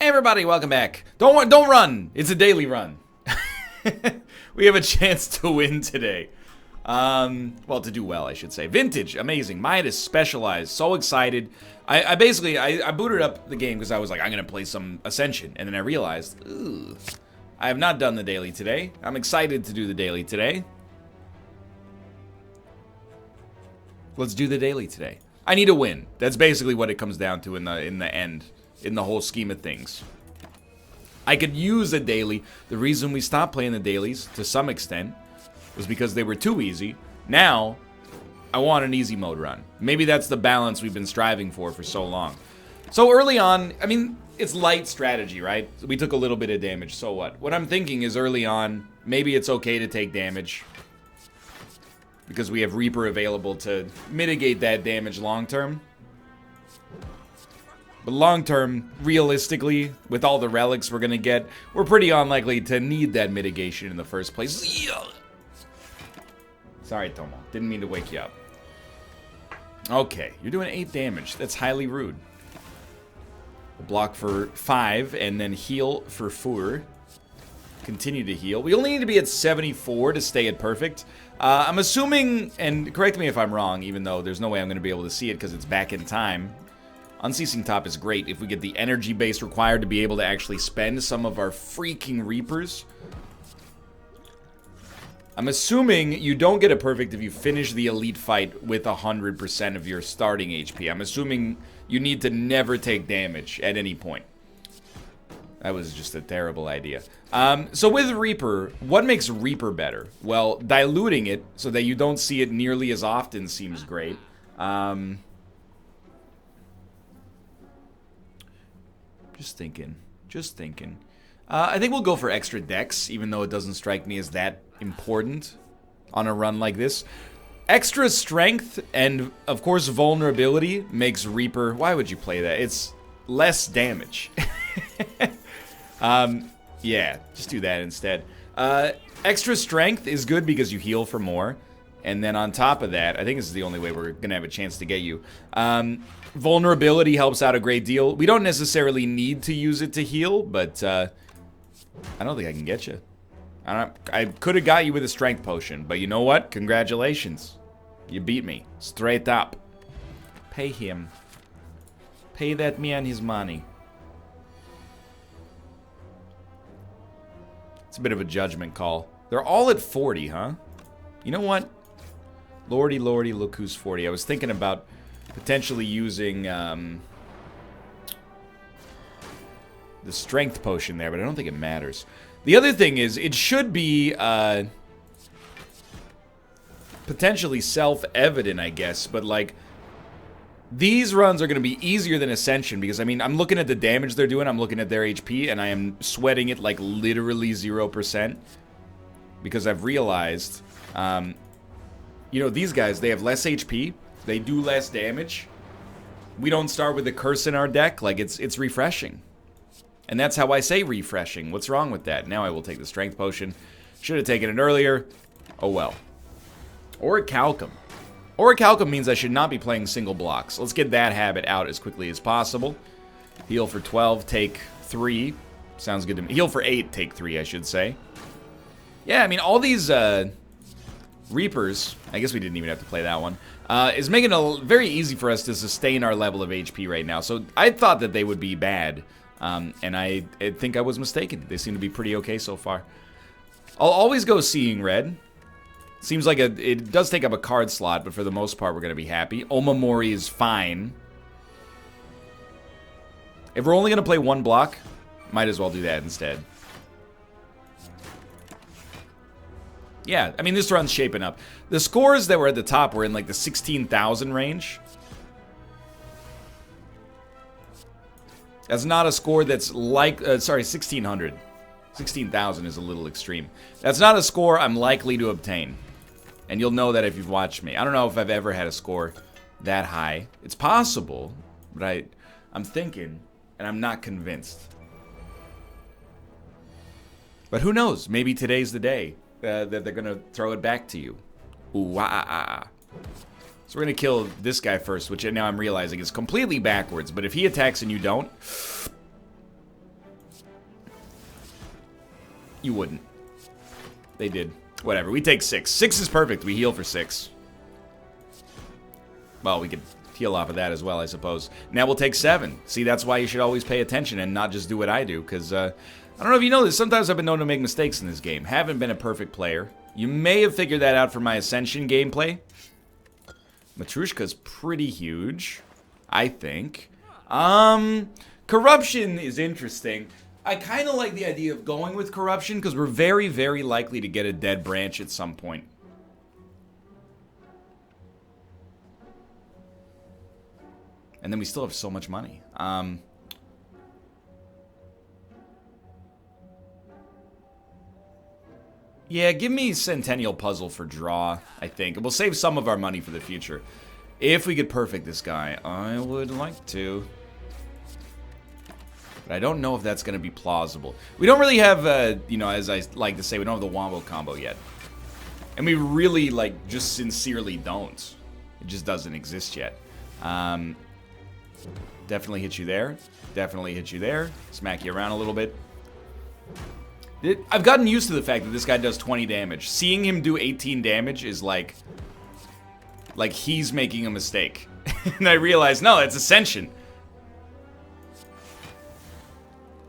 everybody, welcome back. Don't run. It's a daily run. We have a chance to win today. Well, to do well, I should say. Vintage, amazing. Midas, specialized, so excited. I basically booted up the game because I was like, I'm gonna play some Ascension, and then I realized, ooh, I have not done the daily today. I'm excited to do the daily today. Let's do the daily today. I need a win. That's basically what it comes down to in the end, in the whole scheme of things. I could use a daily. The reason we stopped playing the dailies, to some extent, was because they were too easy. Now, I want an easy mode run. Maybe that's the balance we've been striving for so long. So early on, I mean, it's light strategy, right? We took a little bit of damage, so what? What I'm thinking is early on, maybe it's okay to take damage, because we have Reaper available to mitigate that damage long term. But long term, realistically, with all the relics we're gonna get, we're pretty unlikely to need that mitigation in the first place. Sorry, Tomo. Didn't mean to wake you up. Okay, you're doing 8 damage. That's highly rude. We'll block for 5 and then heal for 4. Continue to heal. We only need to be at 74 to stay at perfect. I'm assuming, and correct me if I'm wrong, even though there's no way I'm going to be able to see it because it's back in time. Unceasing Top is great if we get the energy base required to be able to actually spend some of our freaking Reapers. I'm assuming you don't get a perfect if you finish the elite fight with 100% of your starting HP. I'm assuming you need to never take damage at any point. That was just a terrible idea. So with Reaper, what makes Reaper better? Well, diluting it so that you don't see it nearly as often seems great. Just thinking. I think we'll go for extra decks, even though it doesn't strike me as that important on a run like this. Extra strength and, of course, vulnerability makes Reaper... Why would you play that? It's less damage. Yeah, just do that instead. Extra strength is good because you heal for more. And then on top of that, I think this is the only way we're going to have a chance to get you. Vulnerability helps out a great deal. We don't necessarily need to use it to heal, but I don't think I can get you. I could have got you with a strength potion, but you know what? Congratulations. You beat me. Straight up. Pay him. Pay that man his money. It's a bit of a judgment call. They're all at 40, huh? You know what? Lordy, lordy, look who's 40. I was thinking about potentially using the strength potion there, but I don't think it matters. The other thing is, it should be potentially self-evident, I guess, but like, these runs are going to be easier than Ascension, because, I mean, I'm looking at the damage they're doing, I'm looking at their HP, and I am sweating it like literally 0%, because I've realized, you know, these guys, they have less HP, they do less damage, we don't start with the curse in our deck, like, it's refreshing. And that's how I say refreshing. What's wrong with that? Now I will take the strength potion. Should have taken it earlier. Oh well. Orichalcum. Orichalcum means I should not be playing single blocks. Let's get that habit out as quickly as possible. Heal for 12, take 3. Sounds good to me. Heal for 8, take 3, I should say. Yeah, I mean, all these Reapers, I guess we didn't even have to play that one, is making it very easy for us to sustain our level of HP right now. So I thought that they would be bad. And I think I was mistaken. They seem to be pretty okay so far. I'll always go Seeing Red. Seems like it does take up a card slot, but for the most part, we're going to be happy. Omamori is fine. If we're only going to play one block, might as well do that instead. Yeah, I mean, this run's shaping up. The scores that were at the top were in like the 16,000 range. That's not a score that's like, sorry, 1,600. 16,000 is a little extreme. That's not a score I'm likely to obtain. And you'll know that if you've watched me. I don't know if I've ever had a score that high. It's possible, but I'm thinking, and I'm not convinced. But who knows? Maybe today's the day that they're going to throw it back to you. Ooh, So we're going to kill this guy first, which now I'm realizing is completely backwards. But if he attacks and you don't, You wouldn't. They did. Whatever. We take 6. 6 is perfect. We heal for 6. Well, we could heal off of that as well, I suppose. Now we'll take 7. See, that's why you should always pay attention and not just do what I do, because, I don't know if you know this, sometimes I've been known to make mistakes in this game. Haven't been a perfect player. You may have figured that out from my Ascension gameplay. Matrushka's pretty huge, I think. Corruption is interesting. I kind of like the idea of going with Corruption, because we're very, very likely to get a dead branch at some point. And then we still have so much money. Yeah, give me Centennial Puzzle for draw, I think. We'll save some of our money for the future. If we could perfect this guy, I would like to. But I don't know if that's going to be plausible. We don't really have, you know, as I like to say, we don't have the Wombo combo yet. And we really, like, just sincerely don't. It just doesn't exist yet. Definitely hit you there. Definitely hit you there. Smack you around a little bit. I've gotten used to the fact that this guy does 20 damage. Seeing him do 18 damage is like he's making a mistake. And I realize, no, it's Ascension.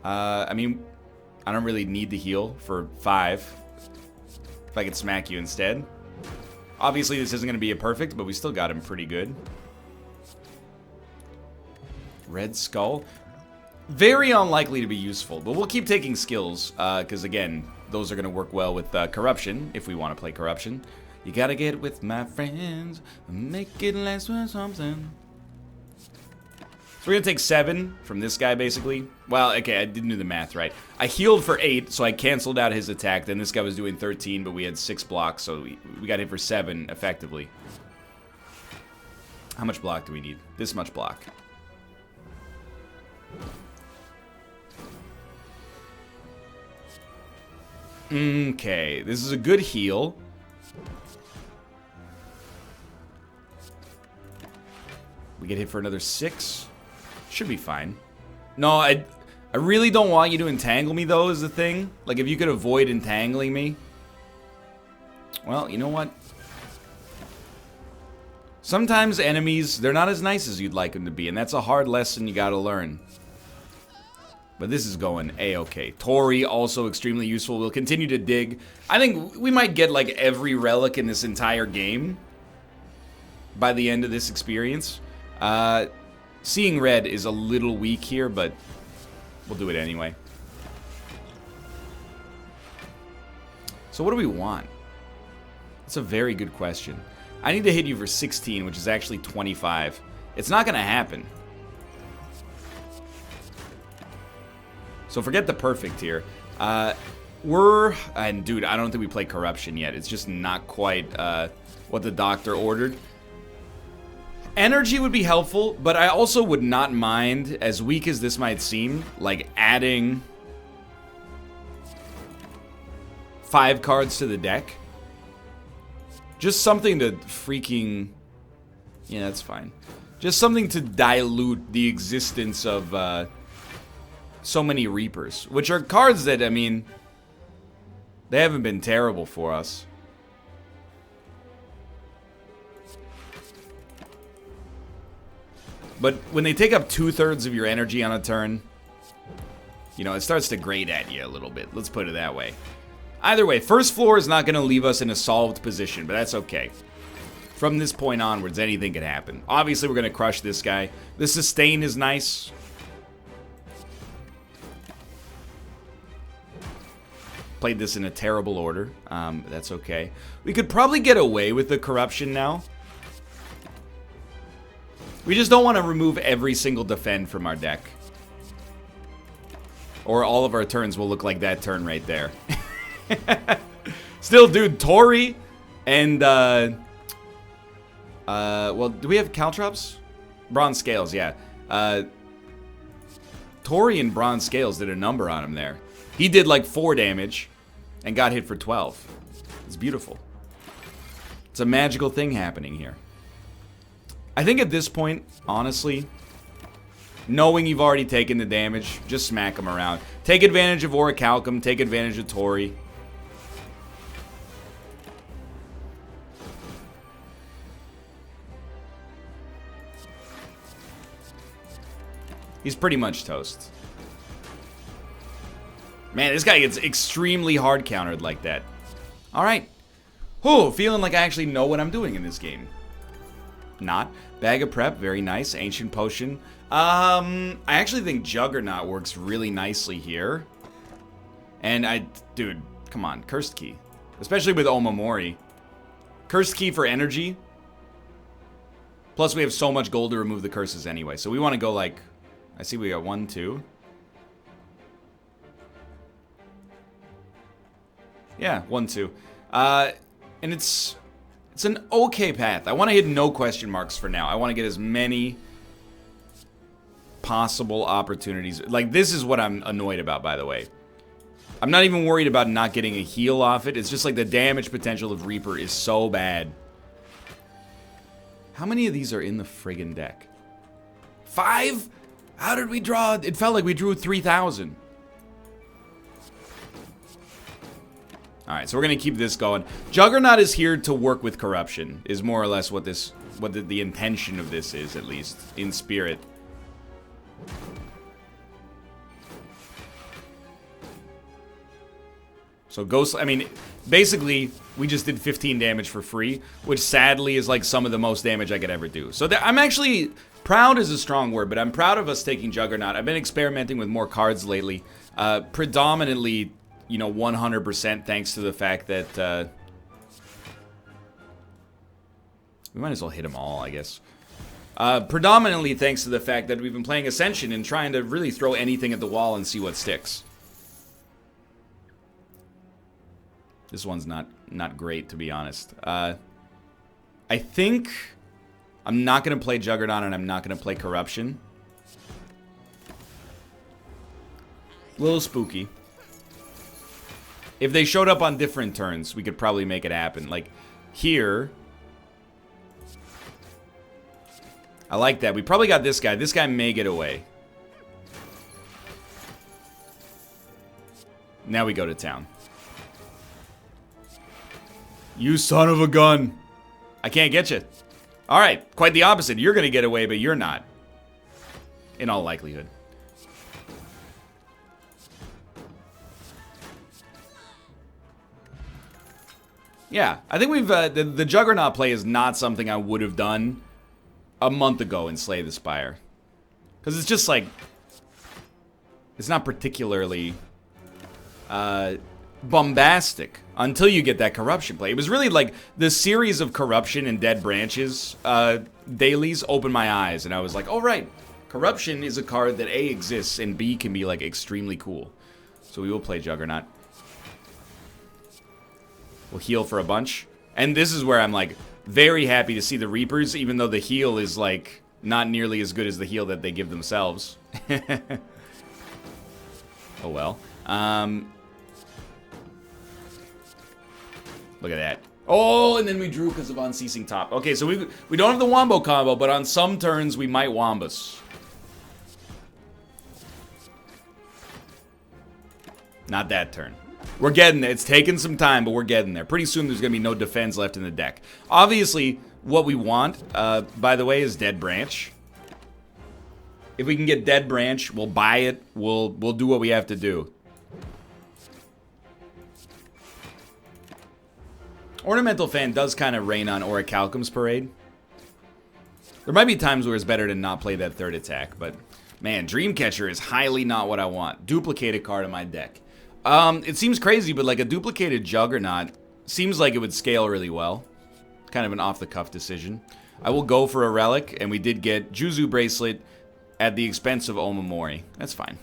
I mean, I don't really need to heal for 5. If I could smack you instead. Obviously, this isn't going to be a perfect, but we still got him pretty good. Red Skull. Very unlikely to be useful, but we'll keep taking skills, because again, those are going to work well with Corruption, if we want to play Corruption. You gotta get with my friends, make it last for something. So we're going to take 7 from this guy, basically. Well, okay, I didn't do the math right. I healed for 8, so I canceled out his attack. Then this guy was doing 13, but we had 6 blocks, so we got hit for 7, effectively. How much block do we need? This much block. Okay, this is a good heal. We get hit for another 6. Should be fine. No, I really don't want you to entangle me, though, is the thing. Like, if you could avoid entangling me. Well, you know what? Sometimes enemies, they're not as nice as you'd like them to be, and that's a hard lesson you gotta learn. But this is going A-okay. Tori, also extremely useful. We'll continue to dig. I think we might get, like, every relic in this entire game by the end of this experience. Seeing red is a little weak here, but we'll do it anyway. So what do we want? That's a very good question. I need to hit you for 16, which is actually 25. It's not going to happen. So forget the perfect here. And dude, I don't think we played Corruption yet. It's just not quite what the doctor ordered. Energy would be helpful, but I also would not mind, as weak as this might seem, like adding 5 cards to the deck. Just something to freaking... Yeah, that's fine. Just something to dilute the existence of so many Reapers, which are cards that, I mean, they haven't been terrible for us. But when they take up 2/3 of your energy on a turn, you know, it starts to grate at you a little bit. Let's put it that way. Either way, first floor is not going to leave us in a solved position, but that's okay. From this point onwards, anything could happen. Obviously, we're going to crush this guy. The sustain is nice. Played this in a terrible order. That's okay. We could probably get away with the Corruption now. We just don't want to remove every single defend from our deck. Or all of our turns will look like that turn right there. Still, dude, Tori and, well, do we have caltrops? Bronze Scales, yeah. Tori and Bronze Scales did a number on him there. He did like 4 damage and got hit for 12. It's beautiful. It's a magical thing happening here. I think at this point, honestly, Knowing you've already taken the damage, just smack them around. Take advantage of Orichalcum, take advantage of Tori. He's pretty much toast. Man, this guy gets extremely hard countered like that. Alright. Whew, feeling like I actually know what I'm doing in this game. Not. Bag of Prep, very nice. Ancient Potion. I actually think Juggernaut works really nicely here. And dude, come on, Cursed Key. Especially with Omamori. Cursed Key for energy. Plus we have so much gold to remove the curses anyway. So we want to go like, I see we got 1, 2. Yeah, 1, 2. And it's an okay path. I want to hit no question marks for now. I want to get as many possible opportunities. Like, this is what I'm annoyed about, by the way. I'm not even worried about not getting a heal off it. It's just like the damage potential of Reaper is so bad. How many of these are in the friggin' deck? 5? How did we draw? It felt like we drew 3,000. Alright, so we're going to keep this going. Juggernaut is here to work with corruption, is more or less what the intention of this is, at least, in spirit. So Ghost, I mean, basically, we just did 15 damage for free, which sadly is like some of the most damage I could ever do. So I'm actually, proud is a strong word, but I'm proud of us taking Juggernaut. I've been experimenting with more cards lately, predominantly, you know, 100% thanks to the fact that, we might as well hit them all, I guess. Predominantly thanks to the fact that we've been playing Ascension and trying to really throw anything at the wall and see what sticks. This one's not great, to be honest. I think I'm not going to play Juggernaut and I'm not going to play Corruption. A little spooky. If they showed up on different turns, we could probably make it happen. Like, here. I like that. We probably got this guy. This guy may get away. Now we go to town. You son of a gun. I can't get you. Alright, quite the opposite. You're going to get away, but you're not. In all likelihood. Yeah, I think we've... the Juggernaut play is not something I would have done a month ago in Slay the Spire. Because it's just like... It's not particularly... bombastic until you get that corruption play. It was really like the series of corruption and dead branches dailies opened my eyes, and I was like, oh right, corruption is a card that A exists and B can be like extremely cool. So we will play Juggernaut. We'll heal for a bunch, and this is where I'm like very happy to see the Reapers, even though the heal is like not nearly as good as the heal that they give themselves. Oh well. Look at that. Oh, and then we drew because of Unceasing Top. Okay, so we don't have the Wombo combo, but on some turns we might Wombus. Not that turn. We're getting there. It's taking some time, but we're getting there. Pretty soon there's going to be no defense left in the deck. Obviously, what we want, by the way, is Dead Branch. If we can get Dead Branch, we'll buy it. We'll do what we have to do. Ornamental Fan does kind of rain on Orichalcum's Parade. There might be times where it's better to not play that third attack, but man, Dreamcatcher is highly not what I want. Duplicated card in my deck. It seems crazy, but like a duplicated Juggernaut seems like it would scale really well. Kind of an off-the-cuff decision. I will go for a relic, and we did get Juzu Bracelet at the expense of Omamori. That's fine.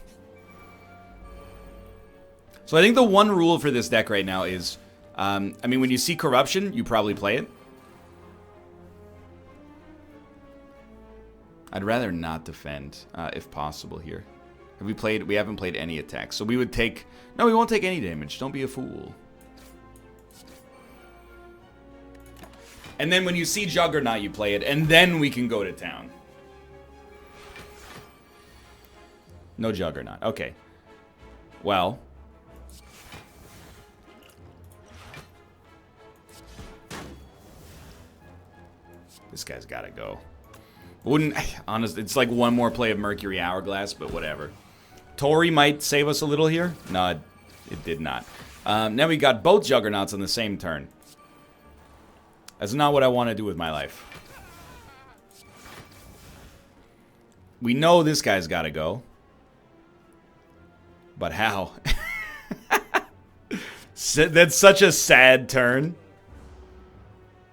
So I think the one rule for this deck right now is... I mean, when you see Corruption, you probably play it. I'd rather not defend, if possible here. We haven't played any attacks. So we would take... No, we won't take any damage. Don't be a fool. And then when you see Juggernaut, you play it, and then we can go to town. No juggernaut. Okay. Well. This guy's gotta go. Wouldn't, honestly, it's like one more play of Mercury Hourglass, but whatever. Tori might save us a little here. No, it did not. Now we got both juggernauts on the same turn. That's not what I want to do with my life. We know this guy's gotta go. But how? That's such a sad turn.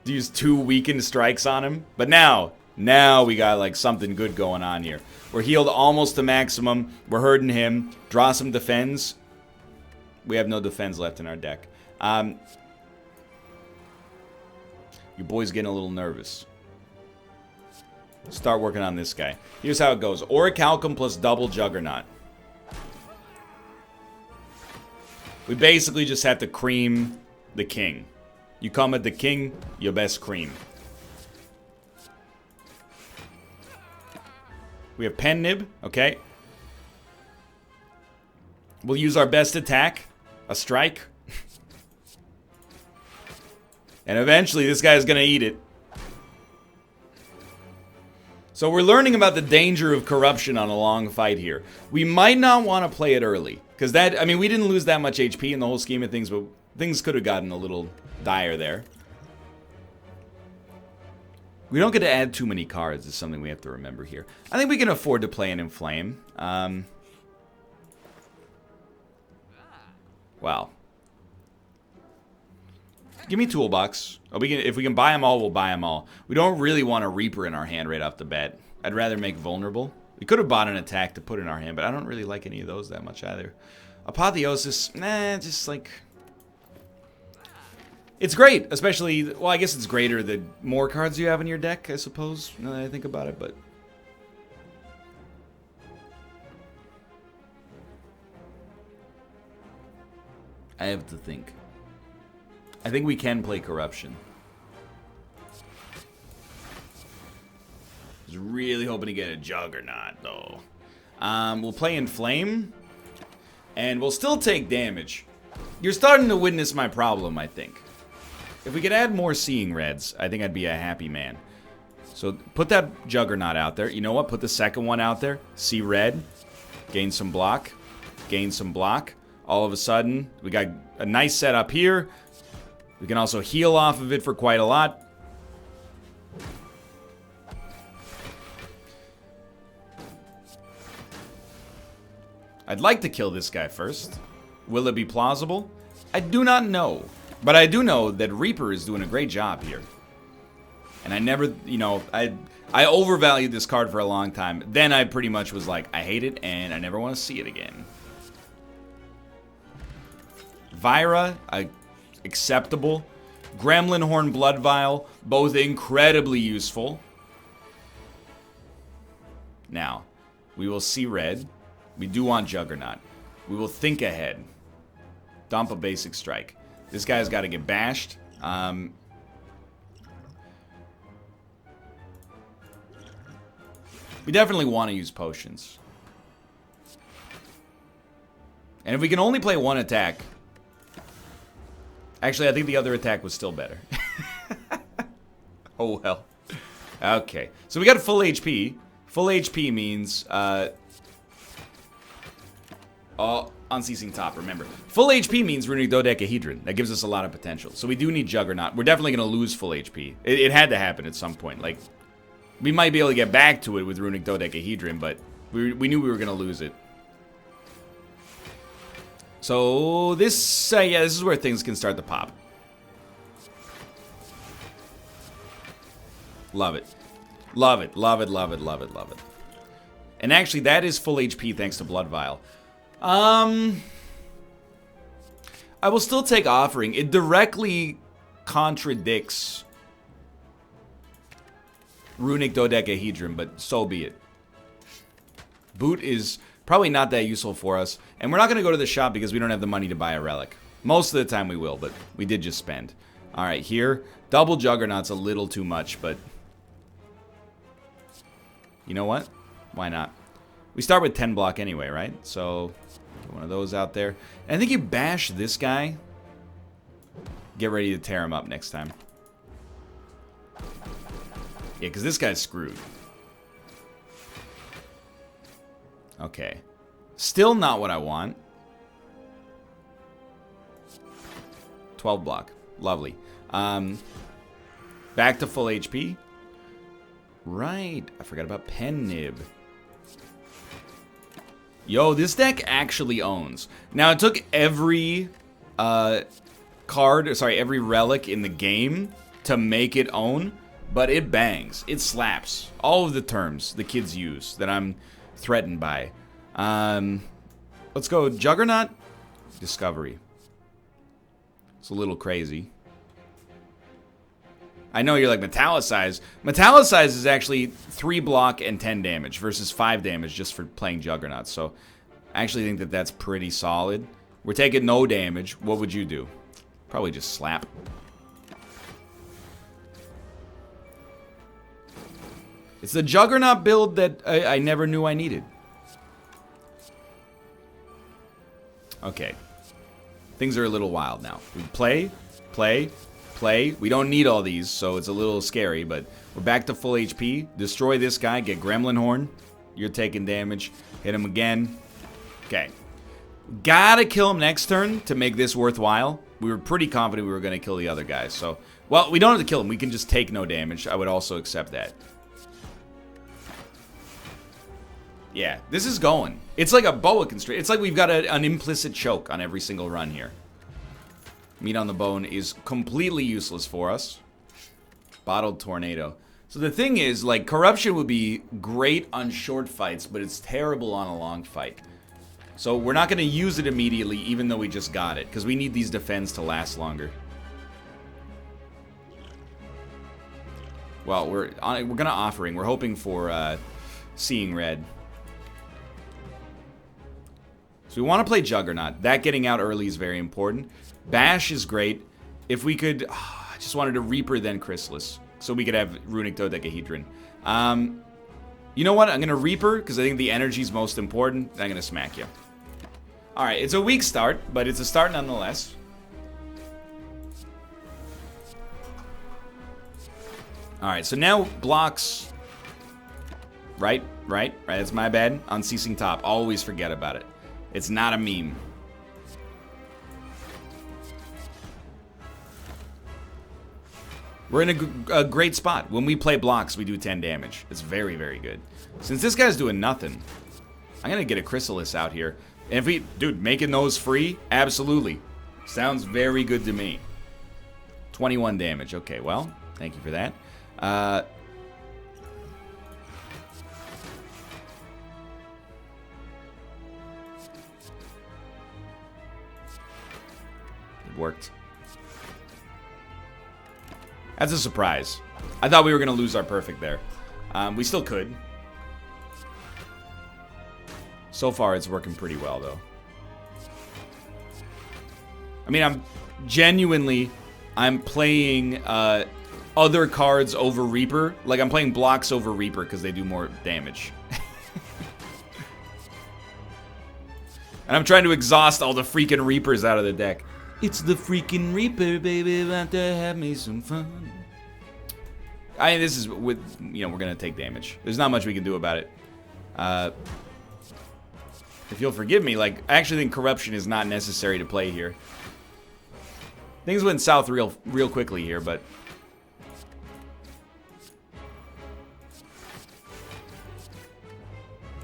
Use 2 weakened strikes on him. But now we got like something good going on here. We're healed almost to maximum. We're hurting him. Draw some defense. We have no defense left in our deck. Your boy's getting a little nervous. Start working on this guy. Here's how it goes. Orichalcum plus double Juggernaut. We basically just have to cream the king. You come at the king, your best cream. We have Pen Nib, okay. We'll use our best attack, a strike. And eventually this guy's gonna eat it. So we're learning about the danger of corruption on a long fight here. We might not want to play it early. Because that, I mean, we didn't lose that much HP in the whole scheme of things, but things could have gotten a little dire there. We don't get to add too many cards is something we have to remember here. I think we can afford to play an Inflame. Wow. Give me Toolbox. Oh, if we can buy them all, we'll buy them all. We don't really want a Reaper in our hand right off the bat. I'd rather make Vulnerable. We could have bought an attack to put in our hand, but I don't really like any of those that much either. Apotheosis, nah, just like... It's great, especially... Well, I guess it's greater the more cards you have in your deck, I suppose, now that I think about it, but... I have to think. I think we can play Corruption. I was really hoping to get a Juggernaut, though. We'll play Inflame. And we'll still take damage. You're starting to witness my problem, I think. If we could add more Seeing Reds, I think I'd be a happy man. So put that Juggernaut out there. You know what? Put the second one out there. See red. Gain some block. Gain some block. All of a sudden, we got a nice setup here. We can also heal off of it for quite a lot. I'd like to kill this guy first. Will it be plausible? I do not know. But I do know that Reaper is doing a great job here. And I never, you know, I overvalued this card for a long time. Then I pretty much was like, I hate it and I never want to see it again. Vira, acceptable. Gremlin Horn Blood Vial, both incredibly useful. Now, we will see red. We do want Juggernaut. We will think ahead. Dump a basic strike. This guy's got to get bashed. We definitely want to use potions. And if we can only play one attack... Actually, I think the other attack was still better. Oh, well. Okay. So we got full HP. Full HP means... Unceasing Top, remember. Full HP means Runic Dodecahedron. That gives us a lot of potential. So we do need Juggernaut. We're definitely going to lose full HP. It had to happen at some point. Like, we might be able to get back to it with Runic Dodecahedron, but we knew we were going to lose it. So this, yeah, this is where things can start to pop. Love it. Love it, love it, love it, love it, love it. And actually, that is full HP thanks to Blood Vial. I will still take Offering. It directly contradicts Runic Dodecahedron, but so be it. Boot is probably not that useful for us. And we're not going to go to the shop because we don't have the money to buy a relic. Most of the time we will, but we did just spend. Alright, here. Double Juggernaut's a little too much, but... You know what? Why not? We start with 10 block anyway, right? So, get one of those out there. And I think you bash this guy. Get ready to tear him up next time. Yeah, because this guy's screwed. Okay. Still not what I want. 12 block. Lovely. Back to full HP. Right. I forgot about Pen Nib. Yo, this deck actually owns. Now, it took every every relic in the game to make it own, but it bangs. It slaps. All of the terms the kids use that I'm threatened by. Let's go Juggernaut, Discovery. It's a little crazy. I know you're like, Metallicize. Metallicize is actually 3 block and 10 damage versus 5 damage just for playing Juggernaut. So I actually think that that's pretty solid. We're taking no damage. What would you do? Probably just slap. It's the Juggernaut build that I never knew I needed. Okay. Things are a little wild now. We play. We don't need all these, so it's a little scary, but we're back to full HP. Destroy this guy, get Gremlin Horn. You're taking damage. Hit him again. Okay. Gotta kill him next turn to make this worthwhile. We were pretty confident we were going to kill the other guys, so... Well, we don't have to kill him. We can just take no damage. I would also accept that. Yeah, this is going. It's like a boa constrict. It's like we've got an implicit choke on every single run here. Meat on the Bone is completely useless for us. Bottled Tornado. So the thing is, like, Corruption would be great on short fights, but it's terrible on a long fight. So we're not going to use it immediately, even though we just got it, because we need these defends to last longer. Well, we're going to Offering. We're hoping for Seeing Red. So we want to play Juggernaut. That getting out early is very important. Bash is great. If we could... I just wanted to Reaper then Chrysalis, so we could have Runic Dodecahedron. You know what? I'm going to Reaper, because I think the energy is most important. I'm going to smack you. Alright, it's a weak start, but it's a start nonetheless. Alright, so now blocks... Right, that's my bad. Unceasing Top. Always forget about it. It's not a meme. We're in a great spot. When we play blocks, we do 10 damage. It's very, very good. Since this guy's doing nothing, I'm going to get a Chrysalis out here. And if we... Dude, making those free? Absolutely. Sounds very good to me. 21 damage. Okay, well, thank you for that. It worked. That's a surprise. I thought we were going to lose our perfect there. We still could. So far, it's working pretty well, though. I mean, I'm playing other cards over Reaper. Like, I'm playing blocks over Reaper because they do more damage. And I'm trying to exhaust all the freaking Reapers out of the deck. It's the freaking Reaper, baby, about to have me some fun. This is with, we're going to take damage. There's not much we can do about it. If you'll forgive me, like, I actually think Corruption is not necessary to play here. Things went south real quickly here, but...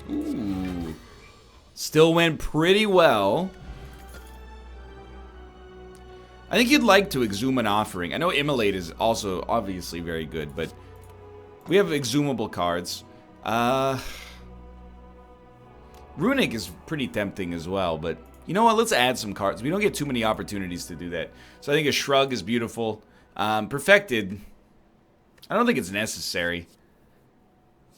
Ooh. Still went pretty well. I think you'd like to exhume an Offering. I know Immolate is also obviously very good, but we have exhumable cards. Runic is pretty tempting as well, but you know what? Let's add some cards. We don't get too many opportunities to do that. So I think a Shrug is beautiful. Perfected, I don't think it's necessary,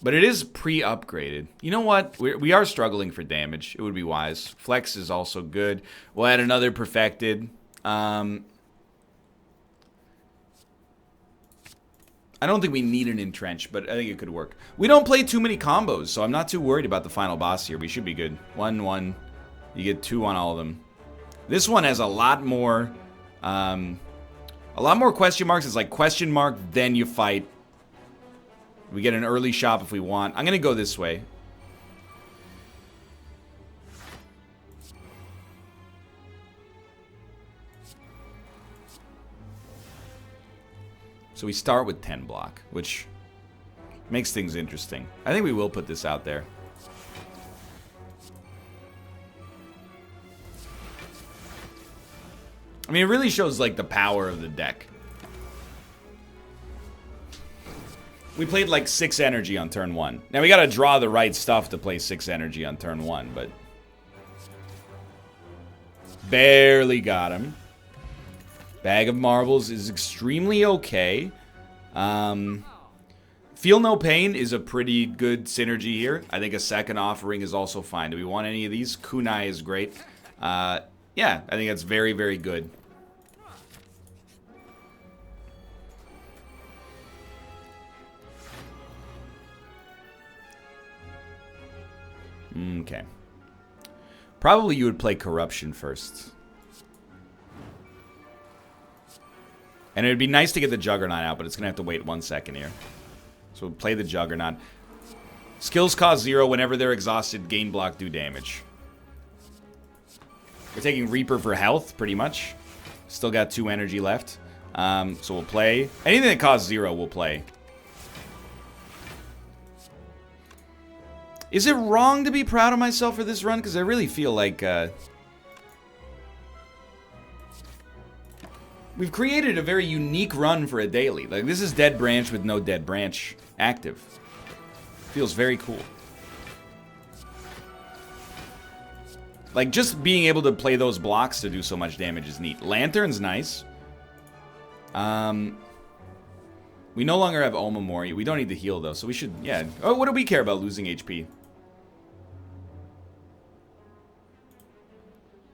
but it is pre-upgraded. You know what? We are struggling for damage. It would be wise. Flex is also good. We'll add another Perfected. I I don't think we need an entrench, but I think it could work. We don't play too many combos, so I'm not too worried about the final boss here. We should be good. 1-1. You get 2 on all of them. This one has a lot more question marks. It's like question mark, then you fight. We get an early shop if we want. I'm going to go this way. So we start with 10 block, which makes things interesting. I think we will put this out there. I mean, it really shows, like, the power of the deck. We played, like, 6 energy on turn 1. Now, we gotta draw the right stuff to play 6 energy on turn 1, but... barely got him. Bag of Marbles is extremely okay. Feel No Pain is a pretty good synergy here. I think a second offering is also fine. Do we want any of these? Kunai is great. Yeah, I think that's very, very good. Okay. Probably you would play Corruption first. And it would be nice to get the Juggernaut out, but it's going to have to wait 1 second here. So we'll play the Juggernaut. Skills cost 0. Whenever they're exhausted, gain block, do damage. We're taking Reaper for health, pretty much. Still got 2 energy left. So we'll play. Anything that costs 0, we'll play. Is it wrong to be proud of myself for this run? Because I really feel like... we've created a very unique run for a daily. Like, this is Dead Branch with no Dead Branch active. Feels very cool. Like, just being able to play those blocks to do so much damage is neat. Lantern's nice. We no longer have Omamori. We don't need to heal, though, so we should... yeah. Oh, what do we care about losing HP?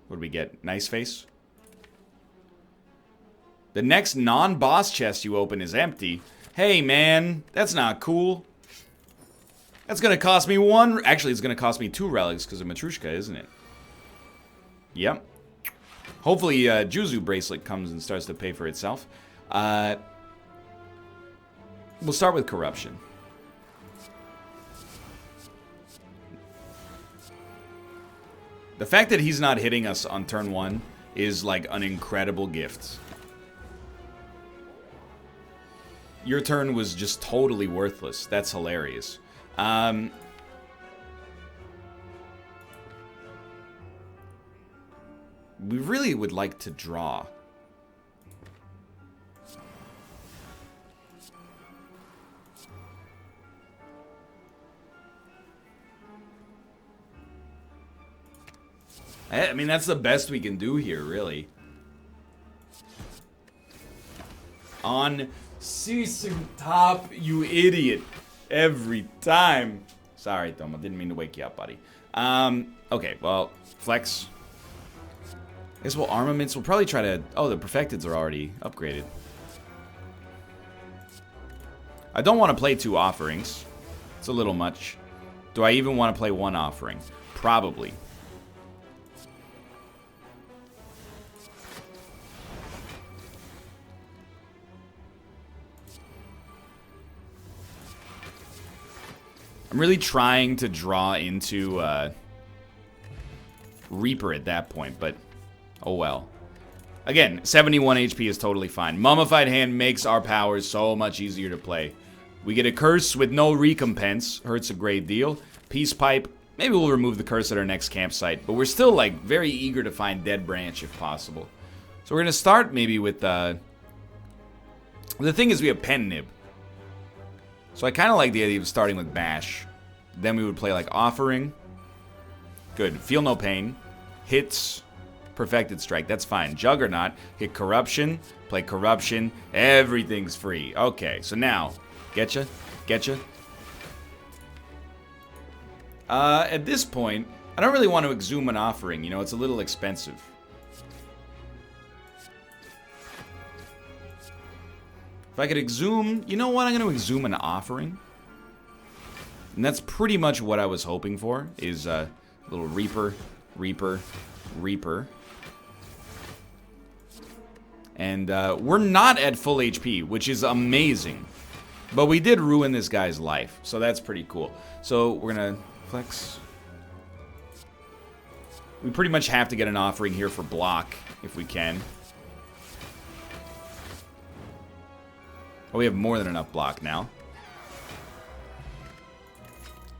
What do we get? Nice Face? The next non-boss chest you open is empty. Hey, man. That's not cool. That's going to cost me 1... actually, it's going to cost me 2 relics because of Matrushka, isn't it? Yep. Hopefully, Juzu Bracelet comes and starts to pay for itself. We'll start with Corruption. The fact that he's not hitting us on turn 1 is like an incredible gift. Your turn was just totally worthless. That's hilarious. We really would like to draw. I mean, that's the best we can do here, really. On ceasing top, you idiot. Every time. Sorry, Tom, I didn't mean to wake you up, buddy. Okay, well, flex. I guess we'll armaments. We'll probably try to... oh, the perfecteds are already upgraded. I don't want to play 2 offerings. It's a little much. Do I even want to play 1 offering? Probably. I'm really trying to draw into Reaper at that point, but oh well. Again, 71 HP is totally fine. Mummified Hand makes our powers so much easier to play. We get a curse with no recompense. Hurts a great deal. Peace Pipe. Maybe we'll remove the curse at our next campsite, but we're still like very eager to find Dead Branch if possible. So we're going to start maybe with... the thing is we have Pen Nib. So I kind of like the idea of starting with Bash. Then we would play like Offering. Good. Feel No Pain. Hits. Perfected Strike. That's fine. Juggernaut. Hit Corruption. Play Corruption. Everything's free. Okay, so now. Getcha? Getcha? At this point, I don't really want to exhume an Offering. You know, it's a little expensive. If If I could exhume... You know what? I'm going to exhume an offering. And that's pretty much what I was hoping for, is a little Reaper, Reaper, Reaper. And we're not at full HP, which is amazing. But we did ruin this guy's life, so that's pretty cool. So we're going to flex. We pretty much have to get an offering here for block, if we can. Oh, we have more than enough block now.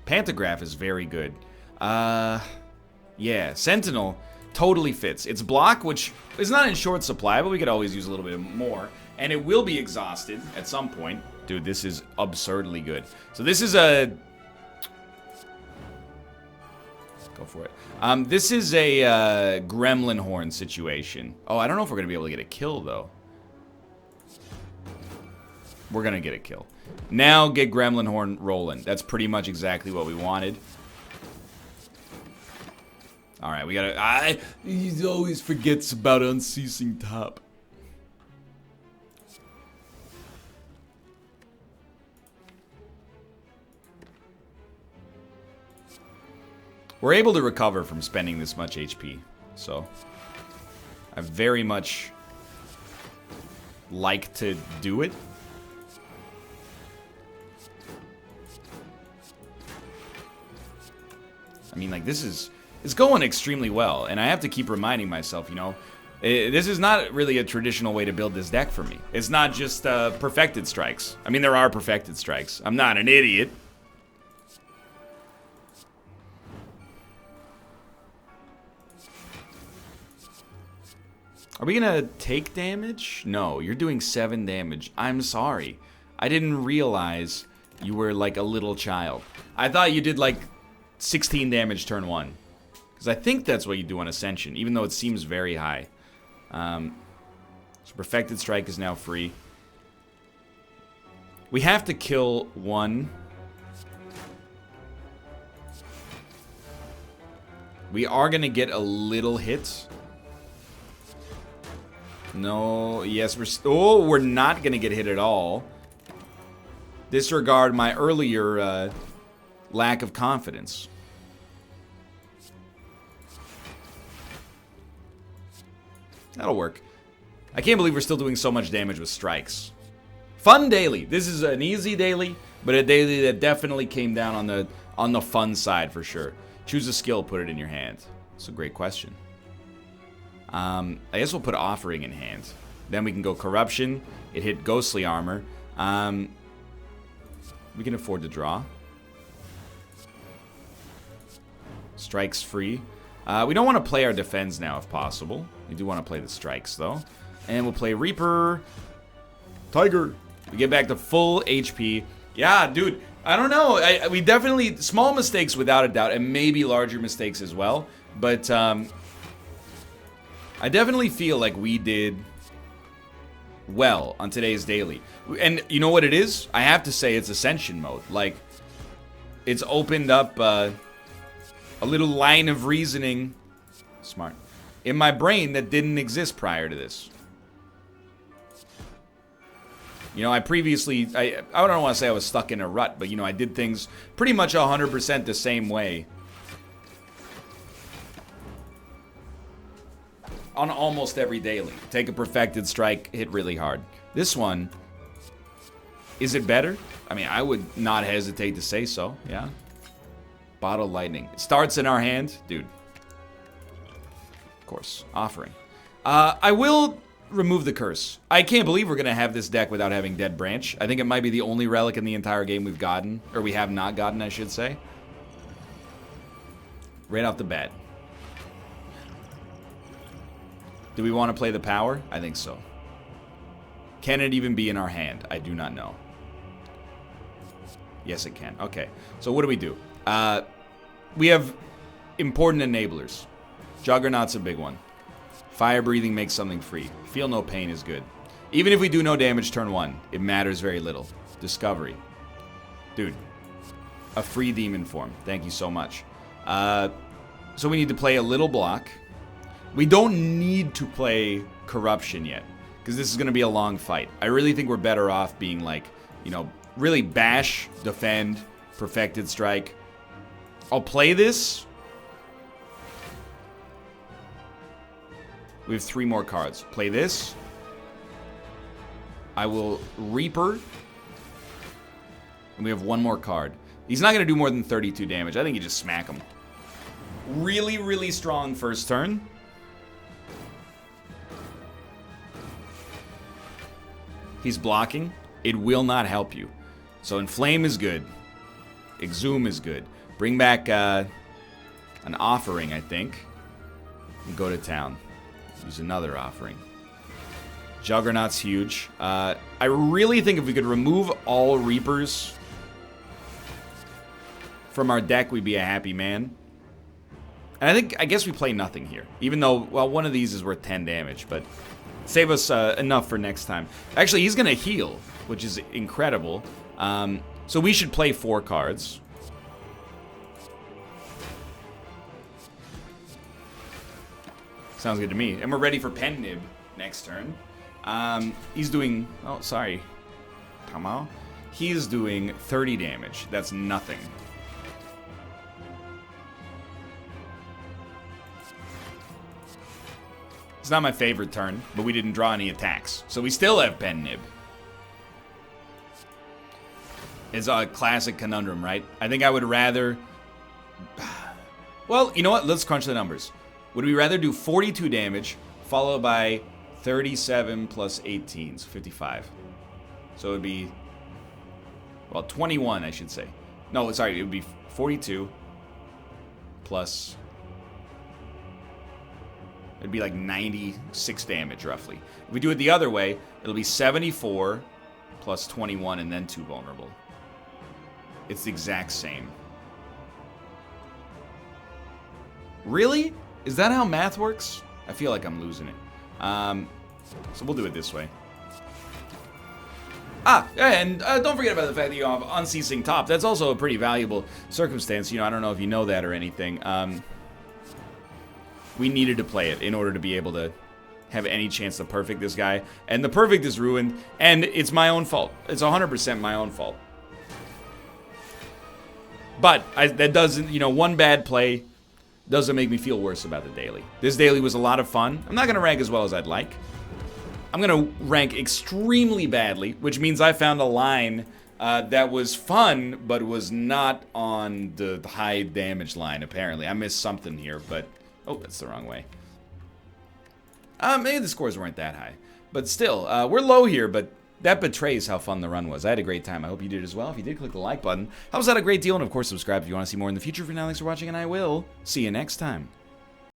Pantograph is very good. Yeah, Sentinel totally fits. It's block, which is not in short supply, but we could always use a little bit more. And it will be exhausted at some point. Dude, this is absurdly good. So this is a... Go for it. This is a Gremlin Horn situation. Oh, I don't know if we're going to be able to get a kill, though. We're going to get a kill. Now get Gremlin Horn rolling. That's pretty much exactly what we wanted. Alright, we gotta... He always forgets about Unceasing Top. We're able to recover from spending this much HP. So, I very much like to do it. I mean, like, this is... It's going extremely well, and I have to keep reminding myself, you know, this is not really a traditional way to build this deck for me. It's not just perfected strikes. I mean, there are perfected strikes. I'm not an idiot. Are we gonna take damage? No, you're doing 7 damage. I'm sorry. I didn't realize you were like a little child. I thought you did like 16 damage turn 1. Because I think that's what you do on Ascension, even though it seems very high. So Perfected Strike is now free. We have to kill 1. We are going to get a little hit. No, yes, we're not going to get hit at all. Disregard my earlier lack of confidence. That'll work. I can't believe we're still doing so much damage with strikes. Fun daily. This is an easy daily, but a daily that definitely came down on the fun side for sure. Choose a skill, put it in your hand. That's a great question. I guess we'll put Offering in hand. Then we can go Corruption. It hit Ghostly Armor. We can afford to draw. Strikes free. We don't want to play our defense now if possible. We do want to play the strikes though. And we'll play Reaper. Tiger. We get back to full HP. Yeah, dude. I don't know. We definitely... Small mistakes without a doubt. And maybe larger mistakes as well. But I definitely feel like we did well on today's daily. And you know what it is? I have to say it's Ascension mode. Like, it's opened up... a little line of reasoning, smart, in my brain that didn't exist prior to this. You know, I previously, I don't want to say I was stuck in a rut, but, you know, I did things pretty much 100% the same way. On almost every daily. Take a Perfected Strike, hit really hard. This one, is it better? I mean, I would not hesitate to say so, yeah. Bottle Lightning. It starts in our hand. Dude. Of course. Offering. I will remove the curse. I can't believe we're going to have this deck without having Dead Branch. I think it might be the only relic in the entire game we've gotten. Or we have not gotten, I should say. Right off the bat. Do we want to play the power? I think so. Can it even be in our hand? I do not know. Yes, it can. Okay. So what do? We have important enablers. Juggernaut's a big one. Fire breathing makes something free. Feel no pain is good. Even if we do no damage turn 1, it matters very little. Discovery. Dude. A free demon form. Thank you so much. So we need to play a little block. We don't need to play Corruption yet. because this is going to be a long fight. I really think we're better off being like, you know, really bash, defend, perfected strike. I'll play this. We have 3 more cards. Play this. I will Reaper. And we have 1 more card. He's not going to do more than 32 damage. I think you just smack him. Really, really strong first turn. He's blocking. It will not help you. So Inflame is good. Exhume is good. Bring back an Offering, I think. And go to town. Use another Offering. Juggernaut's huge. I really think if we could remove all Reapers from our deck, we'd be a happy man. And I guess we play nothing here. Even though, well, one of these is worth 10 damage, but save us enough for next time. Actually, he's going to heal, which is incredible. So we should play 4 cards. Sounds good to me. And we're ready for Pen Nib next turn. He's doing... Oh, sorry. Tamao. He's doing 30 damage. That's nothing. It's not my favorite turn, but we didn't draw any attacks. So we still have Pen Nib. It's a classic conundrum, right? I think I would rather... Well, you know what? Let's crunch the numbers. Would we rather do 42 damage, followed by 37 plus 18, so 55. So it would be, well, 21, I should say. No, sorry, it would be 42 plus, it'd be like 96 damage, roughly. If we do it the other way, it'll be 74 plus 21 and then 2 vulnerable. It's the exact same. Really? Is that how math works? I feel like I'm losing it. So we'll do it this way. And don't forget about the fact that you have Unceasing Top. That's also a pretty valuable circumstance. You know, I don't know if you know that or anything. We needed to play it in order to be able to have any chance to perfect this guy. And the perfect is ruined, and it's my own fault. It's 100% my own fault. But that doesn't, you know, one bad play doesn't make me feel worse about the daily. This daily was a lot of fun. I'm not going to rank as well as I'd like. I'm going to rank extremely badly, which means I found a line that was fun, but was not on the high damage line, apparently. I missed something here, but... Oh, that's the wrong way. Maybe the scores weren't that high. But still, we're low here, but that betrays how fun the run was. I had a great time. I hope you did as well. If you did, click the like button. Helps out a great deal, and of course, subscribe if you want to see more in the future. For now, thanks for watching, and I will see you next time.